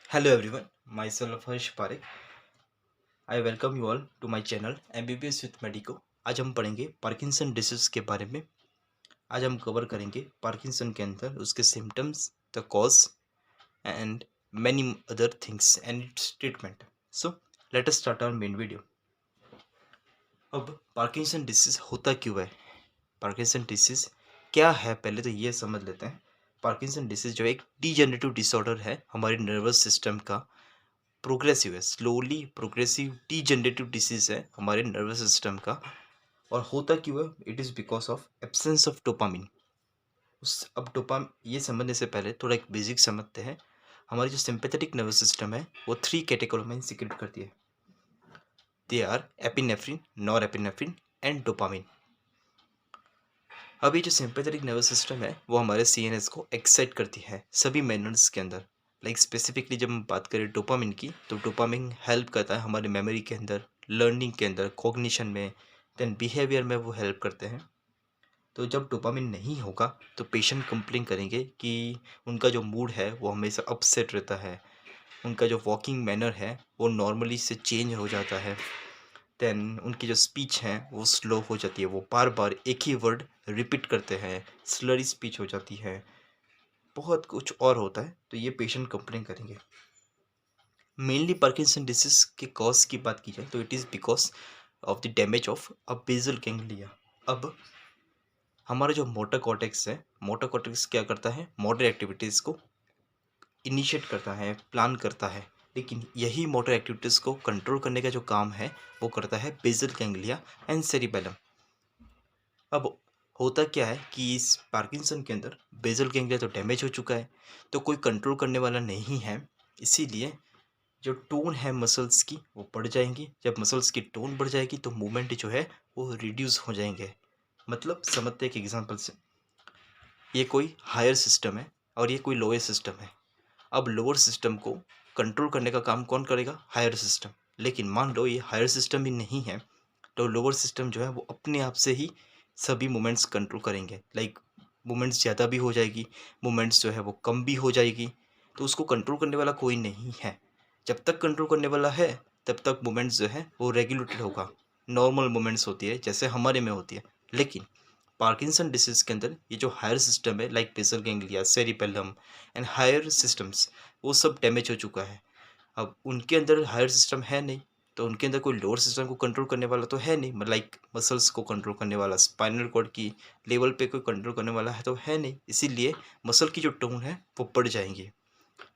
Hello everyone, myself Harsh Parekh. I welcome you all to my channel MBBS with Medico. आज हम पढ़ेंगे Parkinson disease के बारे में। आज हम कवर करेंगे पार्किंसन के अंदर उसके symptoms, the cause and many other things and its treatment. So let us start our main video. अब पार्किंसन डिसीज होता क्यों है, पार्किंसन डिसीज क्या है, पहले तो ये समझ लेते हैं। पार्किंसन डिसीज जो एक डीजेनरेटिव डिसऑर्डर है हमारे नर्वस सिस्टम का, प्रोग्रेसिव है, स्लोली प्रोग्रेसिव डीजनरेटिव डिसीज है हमारे नर्वस सिस्टम का। और होता क्यों है, it is because of absence of dopamine. उस अब डोपाम ये समझने से पहले थोड़ा एक बेसिक समझते हैं। हमारी जो सिंपैथेटिक नर्वस सिस्टम है वो 3 कैटेगरी में सीक्रेट करती है। They are epinephrine, norepinephrine and dopamine. अब ये जो सिंपैथेटिक नर्वस सिस्टम है वो हमारे सीएनएस को एक्साइट करती है सभी मैनर्स के अंदर। लाइक स्पेसिफिकली जब हम बात करें डोपामिन की, तो डोपामिन हेल्प करता है हमारे मेमोरी के अंदर, लर्निंग के अंदर, कॉग्निशन में, देन बिहेवियर में वो हेल्प करते हैं। तो जब डोपामिन नहीं होगा तो पेशेंट कंप्लेन करेंगे कि उनका जो मूड है वो हमेशा अपसेट रहता है, उनका जो वॉकिंग मैनर है वो नॉर्मली से चेंज हो जाता है, देन उनकी जो स्पीच है वो स्लो हो जाती है, वो बार बार एक ही वर्ड रिपीट करते हैं, स्लरी स्पीच हो जाती है, बहुत कुछ और होता है। तो ये पेशेंट कंप्लेन करेंगे। मेनली पार्किंसन डिसीज के कॉज की बात की जाए तो it is because of the damage of a basal ganglia. अब हमारा जो मोटर कॉर्टेक्स है, मोटर कॉर्टेक्स क्या करता है, मोटर एक्टिविटीज़ को इनिशिएट करता है, प्लान करता है, लेकिन यही मोटर एक्टिविटीज़ को कंट्रोल करने का जो काम है वो करता है बेसल गैंग्लिया एंड सेरिबेलम। अब होता क्या है कि इस पार्किंसन के अंदर बेसल गैंग्लिया तो डैमेज हो चुका है, तो कोई कंट्रोल करने वाला नहीं है। इसीलिए जो टोन है मसल्स की वो बढ़ जाएंगी। जब मसल्स की टोन बढ़ जाएगी तो मूवमेंट जो है वो रिड्यूस हो जाएंगे। मतलब समझते हैं एक एग्जांपल से, ये कोई हायर सिस्टम है और ये कोई लोअर सिस्टम है। अब लोअर सिस्टम को कंट्रोल करने का काम कौन करेगा, हायर सिस्टम। लेकिन मान लो ये हायर सिस्टम ही नहीं है, तो लोअर सिस्टम जो है वो अपने आप से ही सभी मोमेंट्स कंट्रोल करेंगे। लाइक मोमेंट्स ज़्यादा भी हो जाएगी, मोमेंट्स जो है वो कम भी हो जाएगी, तो उसको कंट्रोल करने वाला कोई नहीं है। जब तक कंट्रोल करने वाला है तब तक मोमेंट्स जो है वो रेगुलेटेड होगा, नॉर्मल मोमेंट्स होती है जैसे हमारे में होती है। लेकिन पार्किंसन डिसीज के अंदर ये जो हायर सिस्टम है, like basal ganglia, cerebellum and higher systems, वो सब डैमेज हो चुका है। अब उनके अंदर हायर सिस्टम है नहीं, तो उनके अंदर कोई लोअर सिस्टम को कंट्रोल करने वाला तो है नहीं, लाइक मसल्स को कंट्रोल करने वाला, स्पाइनल कॉर्ड की लेवल पे कोई कंट्रोल करने वाला है तो है नहीं। इसीलिए मसल की जो टोन है वो बढ़ जाएंगी।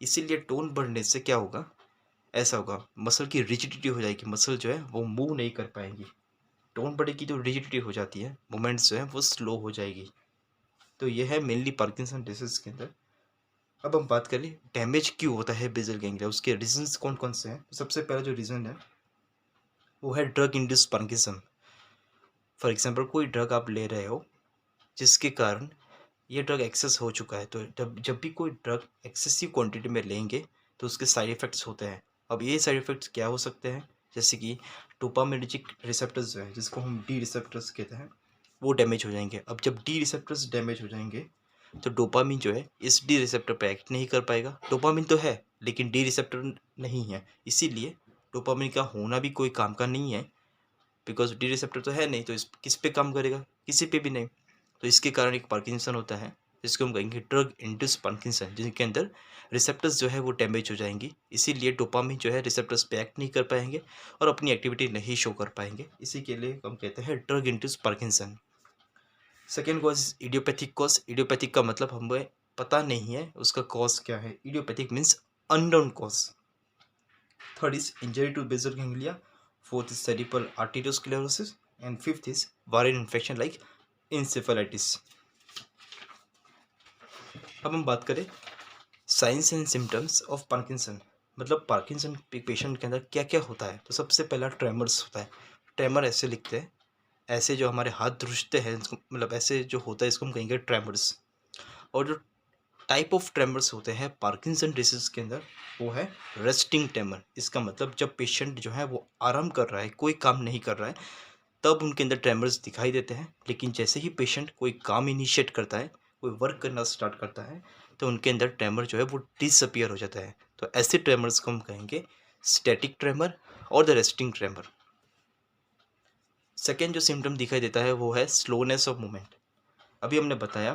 इसीलिए टोन बढ़ने से क्या होगा, ऐसा होगा, मसल की रिजिडिटी हो जाएगी, मसल जो है वो मूव नहीं कर पाएंगी। टोन बढ़ेगी तो रिजिडिटी हो जाती है, मूवमेंट्स जो है वो स्लो हो जाएगी। तो ये है मेनली पार्किंसन डिसीज के अंदर। अब हम बात करें डैमेज क्यों होता है बेसल गैंग्लिया, उसके रीजंस कौन कौन से हैं। सबसे पहला जो रीज़न है वो है drug induce Parkinson. For example कोई ड्रग आप ले रहे हो जिसके कारण ये ड्रग एक्सेस हो चुका है, तो जब जब भी कोई ड्रग एक्सेसिव क्वांटिटी में लेंगे तो उसके साइड इफ़ेक्ट्स होते हैं। अब ये साइड इफ़ेक्ट्स क्या हो सकते हैं, जैसे कि डोपामिनर्जिक रिसेप्टर्स जो है जिसको हम डी रिसेप्टर्स कहते हैं वो डैमेज हो जाएंगे। अब जब डी रिसेप्टर्स डैमेज हो जाएंगे तो डोपामिन जो है इस डी रिसेप्टर पर एक्ट नहीं कर पाएगा। डोपामिन तो है लेकिन डी रिसेप्टर नहीं है, इसीलिए डोपामिन का होना भी कोई काम का नहीं है, बिकॉज डी रिसेप्टर तो है नहीं, तो इस किस पे काम करेगा, किसी पे भी नहीं। तो इसके कारण एक पार्किंसन होता है जिसको हम कहेंगे ड्रग इंड्यूस पार्किंसन, जिनके अंदर रिसेप्टर्स जो है वो डैमेज हो जाएंगी। इसीलिए डोपामिन जो है रिसेप्टर्स पे एक्ट नहीं कर पाएंगे और अपनी एक्टिविटी नहीं शो कर पाएंगे। इसी के लिए हम कहते हैं drug induce Parkinson. Second cause idiopathic cause. Idiopathic का मतलब हमें पता नहीं है उसका कॉज क्या है, idiopathic means unknown cause. Third is injury to basal ganglia, fourth is cerebral arteriosclerosis, and fifth is viral infection like encephalitis। अब हम बात करें science and symptoms of Parkinson, मतलब पार्किंसन पेशेंट के अंदर क्या क्या होता है। तो सबसे पहला ट्रेमर्स होता है। ट्रेमर ऐसे लिखते हैं, ऐसे जो हमारे हाथ ध्रुजते हैं मतलब ऐसे जो होता है इसको हम कहेंगे ट्रेमर्स। और जो टाइप ऑफ ट्रेमर्स होते हैं पार्किंसन डिसीज के अंदर वो है रेस्टिंग ट्रेमर। इसका मतलब जब पेशेंट जो है वो आराम कर रहा है, कोई काम नहीं कर रहा है, तब उनके अंदर ट्रेमर्स दिखाई देते हैं। लेकिन जैसे ही पेशेंट कोई काम इनिशिएट करता है, कोई वर्क करना स्टार्ट करता है, तो उनके अंदर ट्रेमर जो है वो डिसअपियर हो जाता है। तो ऐसे ट्रेमर्स को हम कहेंगे स्टैटिक ट्रेमर और द रेस्टिंग ट्रेमर। सेकेंड जो सिम्टम दिखाई देता है वो है स्लोनेस ऑफ मूवमेंट। अभी हमने बताया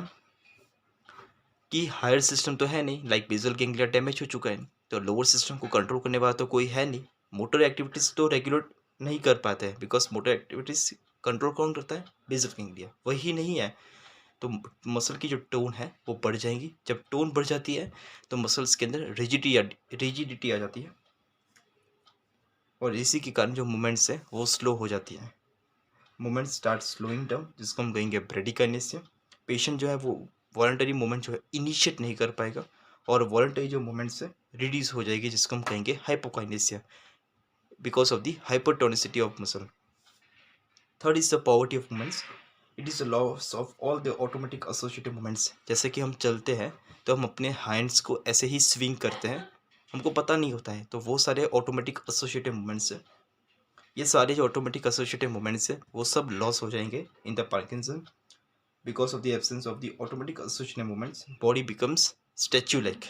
कि हायर सिस्टम तो है नहीं, लाइक बेसल गैंग्लिया डैमेज हो चुका है, तो लोअर सिस्टम को कंट्रोल करने वाला तो कोई है नहीं। मोटर एक्टिविटीज तो रेगुलेट नहीं कर पाते हैं, बिकॉज मोटर एक्टिविटीज कंट्रोल कौन करता है? बेसल गैंग्लिया, वही नहीं है। तो मसल की जो टोन है वो बढ़ जाएंगी। जब टोन बढ़ जाती है तो मसल्स के अंदर रिजिडिटी आ जाती है, और इसी के कारण जो मूवमेंट्स है वो स्लो हो जाती है। मूवमेंट स्टार्ट स्लोइंग डाउन, जिसको हम कहेंगे ब्रेडिकाइनेसिया। पेशेंट जो है वो वॉलंटरी मूवमेंट जो है इनिशिएट नहीं कर पाएगा, और वॉलंटरी जो मूवमेंट्स है रिड्यूस हो जाएगी, जिसको हम कहेंगे hypokinesia, because of the hypertonicity of muscle. Third is the poverty of movements. It is the loss of all the automatic associated movements. जैसे कि हम चलते हैं तो हम अपने हैंड्स को ऐसे ही स्विंग करते हैं, हमको पता नहीं होता है, तो वो सारे ऑटोमेटिक एसोसिएटेड मूवमेंट्स है। ये सारे जो ऑटोमेटिक एसोसिएटेड मूवमेंट्स है वो सब लॉस हो जाएंगे in the Parkinson. Because of the absence of the automatic associated movements, body becomes statue like,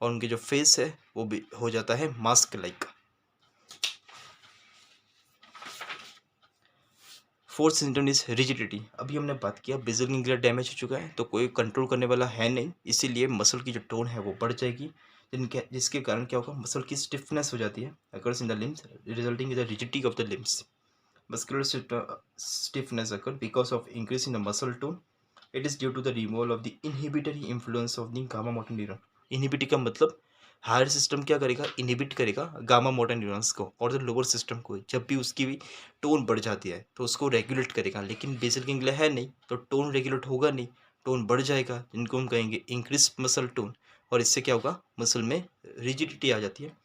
और उनके जो फेस है वो भी हो जाता है mask like. Fourth symptom is rigidity. अभी हमने बात किया बेसल गैंग्लिया डैमेज हो चुका है, तो कोई कंट्रोल करने वाला है नहीं, इसीलिए मसल की जो टोन है वो बढ़ जाएगी, जिसके कारण क्या होगा? मसल की स्टिफनेस हो जाती है occurs in the limbs, resulting in the rigidity of the limbs. Muscular stiffness occur because of increase in the muscle tone. It is due to the removal of the inhibitory influence of the gamma motor neuron. Inhibitory का मतलब higher system क्या करेगा? Inhibit करेगा gamma motor neurons को, और the lower system को जब भी उसकी भी टोन बढ़ जाती है तो उसको रेगुलेट करेगा। लेकिन बेसल गैंग्लिया है नहीं, तो टोन रेगुलेट होगा नहीं, टोन बढ़ जाएगा, जिनको हम कहेंगे इंक्रीज मसल टोन, और इससे क्या होगा? मसल में रिजिडिटी आ जाती है,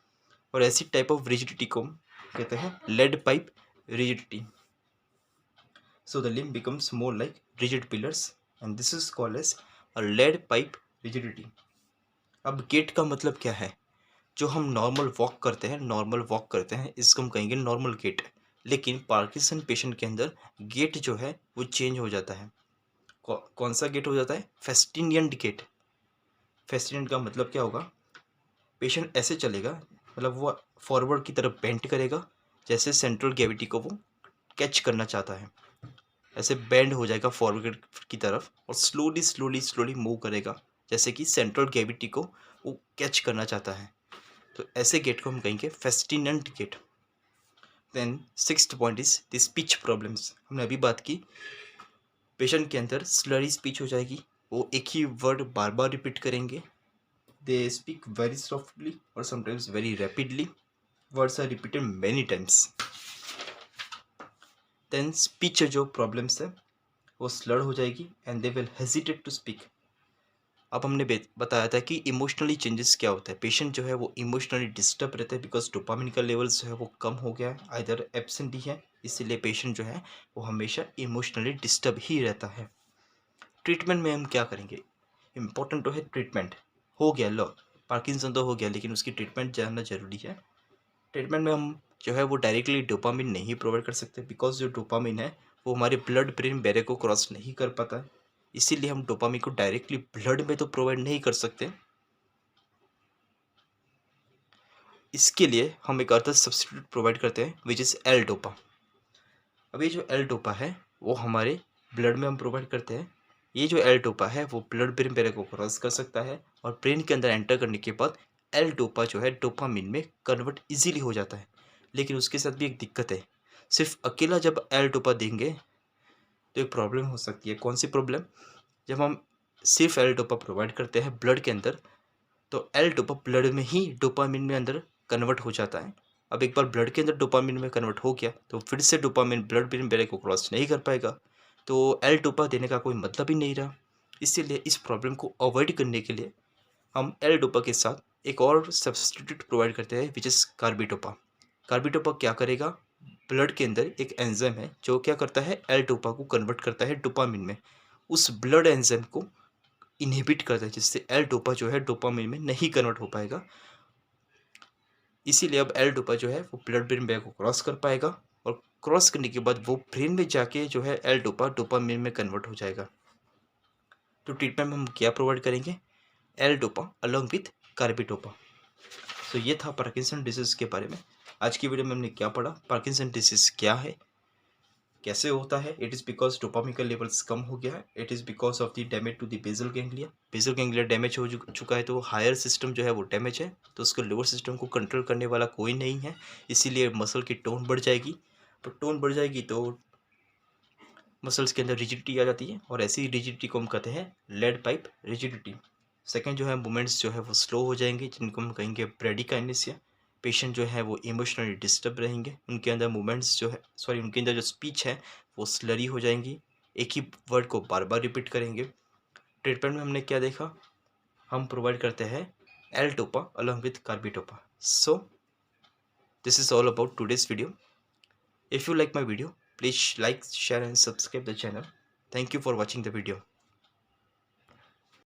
और ऐसी टाइप ऑफ रिजिडिटी को हम कहते हैं lead pipe rigidity. So the limb becomes more like rigid pillars, and this is called as a lead pipe rigidity. अब गेट का मतलब क्या है? जो हम नॉर्मल वॉक करते हैं इसको हम कहेंगे नॉर्मल गेट। लेकिन पार्किंसन पेशेंट के अंदर गेट जो है वो चेंज हो जाता है। कौन सा गेट हो जाता है? फेस्टिनियंट गेट। फेस्टिनियंट का मतलब क्या होगा? पेशेंट ऐसे चलेगा, मतलब वो फॉरवर्ड की तरफ बेंड करेगा, जैसे सेंट्रल ग्रेविटी को वो कैच करना चाहता है, ऐसे बेंड हो जाएगा फॉरवर्ड की तरफ, और स्लोली स्लोली स्लोली मूव करेगा, जैसे कि सेंट्रल ग्रेविटी को वो कैच करना चाहता है। तो ऐसे गेट को हम कहेंगे festinant gait. Then sixth point is the speech problems. हमने अभी बात की, पेशेंट के अंदर स्लरी स्पीच हो जाएगी, वो एक ही वर्ड बार बार रिपीट करेंगे। दे स्पीक वेरी सॉफ्टली और sometimes very rapidly, words are repeated many times. Then speech जो प्रॉब्लम्स है वो स्लर्ड हो जाएगी, and they will hesitate to speak. अब हमने बताया था कि इमोशनली चेंजेस क्या होता है। पेशेंट जो है वो इमोशनली डिस्टर्ब रहता है, बिकॉज डोपामिन का लेवल्स जो है वो कम हो गया है, आइदर एब्सेंट ही है, इसीलिए पेशेंट जो है वो हमेशा इमोशनली डिस्टर्ब ही रहता है। ट्रीटमेंट में हम क्या करेंगे? इम्पोर्टेंट तो है ट्रीटमेंट। हो गया लो, पार्किंसन तो हो गया, लेकिन उसकी ट्रीटमेंट जानना जरूरी है। ट्रीटमेंट में हम जो है वो डायरेक्टली डोपामिन नहीं प्रोवाइड कर सकते, बिकॉज जो डोपामिन है वो हमारे ब्लड ब्रेन बैरियर को क्रॉस नहीं कर पाता है, इसीलिए हम डोपामिन को डायरेक्टली ब्लड में तो प्रोवाइड नहीं कर सकते। इसके लिए हम एक अदर सब्स्टिट्यूट प्रोवाइड करते हैं, विच इज़ एल डोपा। अब ये जो एल डोपा है वो हमारे ब्लड में हम प्रोवाइड करते हैं। ये जो एल डोपा है वो ब्लड ब्रेन बैरियर को क्रॉस कर सकता है, और ब्रेन के अंदर एंटर करने के बाद एल डोपा जो है डोपामिन में कन्वर्ट इजीली हो जाता है। लेकिन उसके साथ भी एक दिक्कत है, सिर्फ अकेला जब एल डोपा देंगे तो एक प्रॉब्लम हो सकती है। कौन सी प्रॉब्लम? जब हम सिर्फ एल डोपा प्रोवाइड करते हैं ब्लड के अंदर, तो एल डोपा ब्लड में ही डोपामिन में अंदर कन्वर्ट हो जाता है। अब एक बार ब्लड के अंदर डोपामिन में कन्वर्ट हो गया तो फिर से डोपामिन ब्लड ब्रेन बैरियर को क्रॉस नहीं कर पाएगा, तो एल डोपा देने का कोई मतलब ही नहीं रहा। इसीलिए इस प्रॉब्लम को अवॉइड करने के लिए हम एल डोपा के साथ एक और सब्स्टिट्यूट प्रोवाइड करते हैं, विच इज़ कार्बिडोपा। कार्बिडोपा क्या करेगा? ब्लड के अंदर एक एंजाइम है जो क्या करता है? एल डोपा को कन्वर्ट करता है डोपामिन में। उस ब्लड एंजाइम को इनहिबिट करता है, जिससे एल डोपा जो है डोपामिन में नहीं कन्वर्ट हो पाएगा। इसीलिए अब एल डोपा जो है वो ब्लड ब्रेन बैरियर को क्रॉस कर पाएगा, और क्रॉस करने के बाद वो ब्रेन में जाके जो है एल डोपा डोपामिन में कन्वर्ट हो जाएगा। तो ट्रीटमेंट में हम क्या प्रोवाइड करेंगे? L dopa along with carbidopa. So ये था पार्किंसन डिजीज़ के बारे में। आज की वीडियो में हमने क्या पढ़ा, पार्किंसन डिजीज़ क्या है, कैसे होता है। इट इज़ बिकॉज डोपामिन का लेवल्स कम हो गया है। It is because of the damage to the basal ganglia. Basal ganglia damage हो चुका है, तो हायर सिस्टम जो है वो डैमेज है, तो उसको लोअर सिस्टम को कंट्रोल करने वाला कोई नहीं है, इसीलिए मसल की टोन बढ़ जाएगी। तो टोन बढ़ जाएगी तो मसल्स के अंदर रिजिडिटी आ जाती है, और ऐसी रिजिडिटी को हम कहते हैं लेड पाइप रिजिडिटी। सेकंड जो है मूवमेंट्स जो है वो स्लो हो जाएंगे, जिनको हम कहेंगे ब्रेडिकाइनेसिया। पेशेंट जो है वो इमोशनली डिस्टर्ब रहेंगे, उनके अंदर मूवमेंट्स जो है उनके अंदर जो स्पीच है वो स्लरी हो जाएंगी, एक ही वर्ड को बार बार रिपीट करेंगे। ट्रीटमेंट में हमने क्या देखा, हम प्रोवाइड करते हैं L dopa along with carbidopa. So this is all about today's video. If you like my video, please like, share and subscribe the channel. Thank you for watching the video.